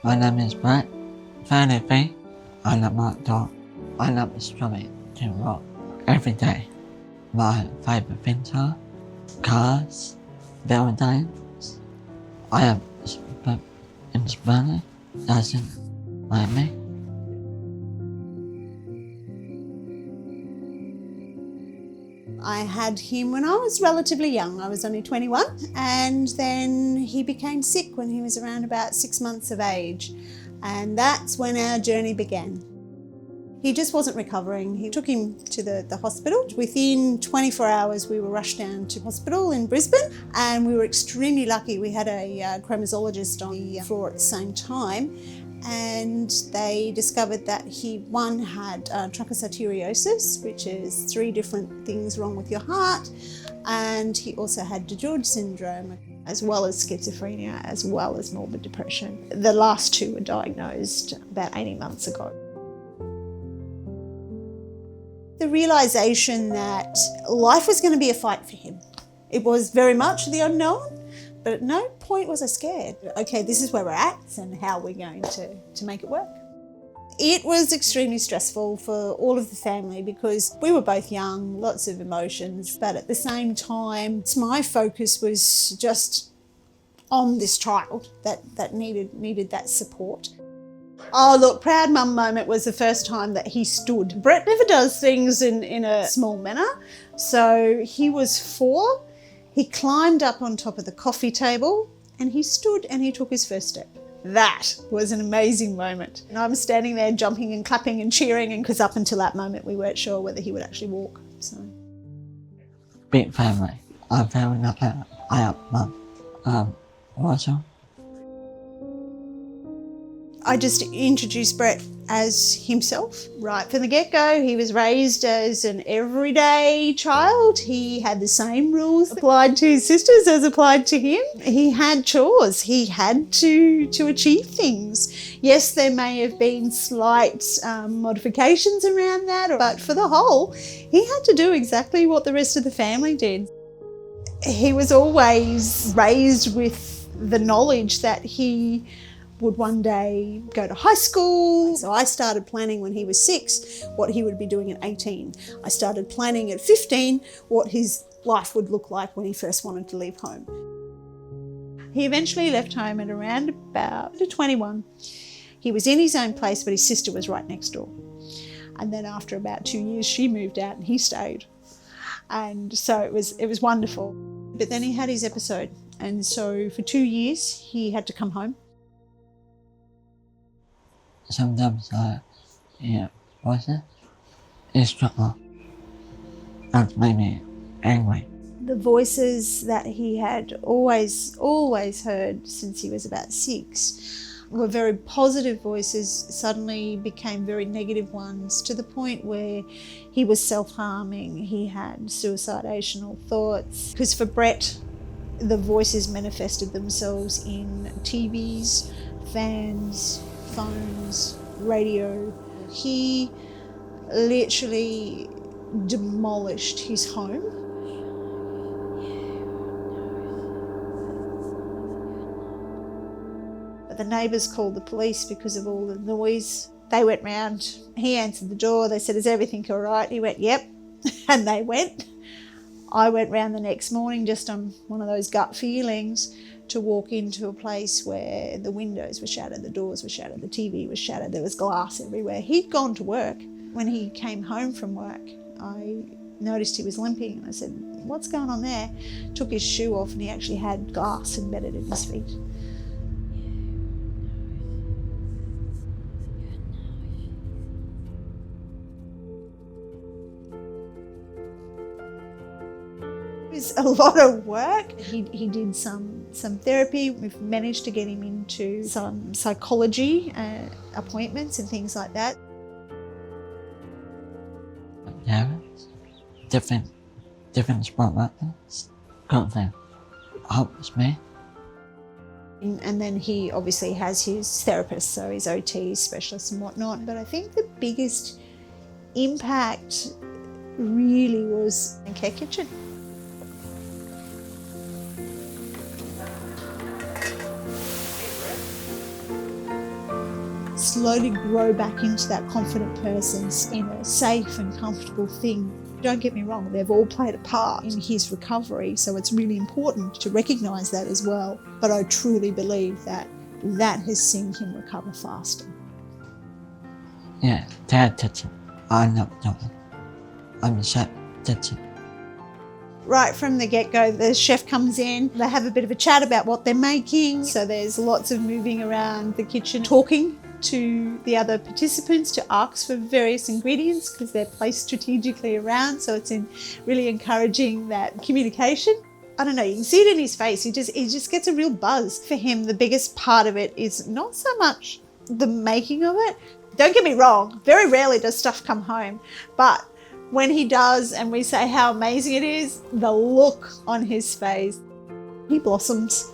My name is Brett, 33. I love my dog. I love Scruffy to rock every day. My favourite things are cars, buildings. I am inspired, doesn't like me. I had him when I was relatively young. I was only 21, and then he became sick when he was around about 6 months of age, and that's when our journey began. He just wasn't recovering. He took him to the hospital. Within 24 hours we were rushed down to hospital in Brisbane, and we were extremely lucky. We had a chromatologist on the floor at the same time, and they discovered that he, one, had truncus arteriosus, which is 3 different things wrong with your heart, and he also had DiGeorge syndrome, as well as schizophrenia, as well as morbid depression. The last 2 were diagnosed about 18 months ago. The realisation that life was going to be a fight for him. It was very much the unknown, but at no point was I scared. Okay, this is where we're at and how we're going to make it work. It was extremely stressful for all of the family because we were both young, lots of emotions, but at the same time, my focus was just on this child that needed that support. Oh look, proud mum moment was the first time that he stood. Brett never does things in a small manner. So he was 4, he climbed up on top of the coffee table and he stood and he took his first step. That was an amazing moment. And I'm standing there jumping and clapping and cheering, and because up until that moment we weren't sure whether he would actually walk. So, Big family. I'm very lucky. I have mum. Also, I just introduced Brett as himself. Right from the get-go, he was raised as an everyday child. He had the same rules applied to his sisters as applied to him. He had chores. He had to achieve things. Yes, there may have been slight modifications around that, but for the whole, he had to do exactly what the rest of the family did. He was always raised with the knowledge that he would one day go to high school. So I started planning when he was 6 what he would be doing at 18. I started planning at 15 what his life would look like when he first wanted to leave home. He eventually left home at around about 21. He was in his own place, but his sister was right next door. And then after about 2 years, she moved out and he stayed. And so it was wonderful. But then he had his episode. And so for 2 years, he had to come home. sometimes I hear voices. It's trouble. That made me angry. The voices that he had always heard since he was about 6 were very positive voices, suddenly became very negative ones, to the point where he was self-harming, he had suicidal thoughts. Because for Brett, the voices manifested themselves in TVs, fans, phones, radio. He literally demolished his home. The neighbours called the police because of all the noise. They went round, he answered the door, they said, "Is everything all right?" He went, "Yep," and they went. I went round the next morning just on one of those gut feelings to walk into a place where the windows were shattered, the doors were shattered, the TV was shattered, there was glass everywhere. He'd gone to work. When he came home from work, I noticed he was limping and I said, "What's going on there?" Took his shoe off and he actually had glass embedded in his feet. It was a lot of work. He did some therapy. We've managed to get him into some psychology appointments and things like that. Parents, different sport methods, good thing, helps me. And then he obviously has his therapist, so his OT specialist and whatnot. But I think the biggest impact really was in Care Kitchen. slowly grow back into that confident person in a safe and comfortable thing. Don't get me wrong, they've all played a part in his recovery, so it's really important to recognise that as well. But I truly believe that has seen him recover faster. Yeah, that's it. I'm not done. I'm sad. That's it. Right from the get-go, the chef comes in, they have a bit of a chat about what they're making. So there's lots of moving around the kitchen, talking to the other participants to ask for various ingredients because they're placed strategically around. So it's really encouraging that communication. I don't know, you can see it in his face. He just gets a real buzz. For him, the biggest part of it is not so much the making of it. Don't get me wrong, very rarely does stuff come home, but when he does and we say how amazing it is, the look on his face, he blossoms.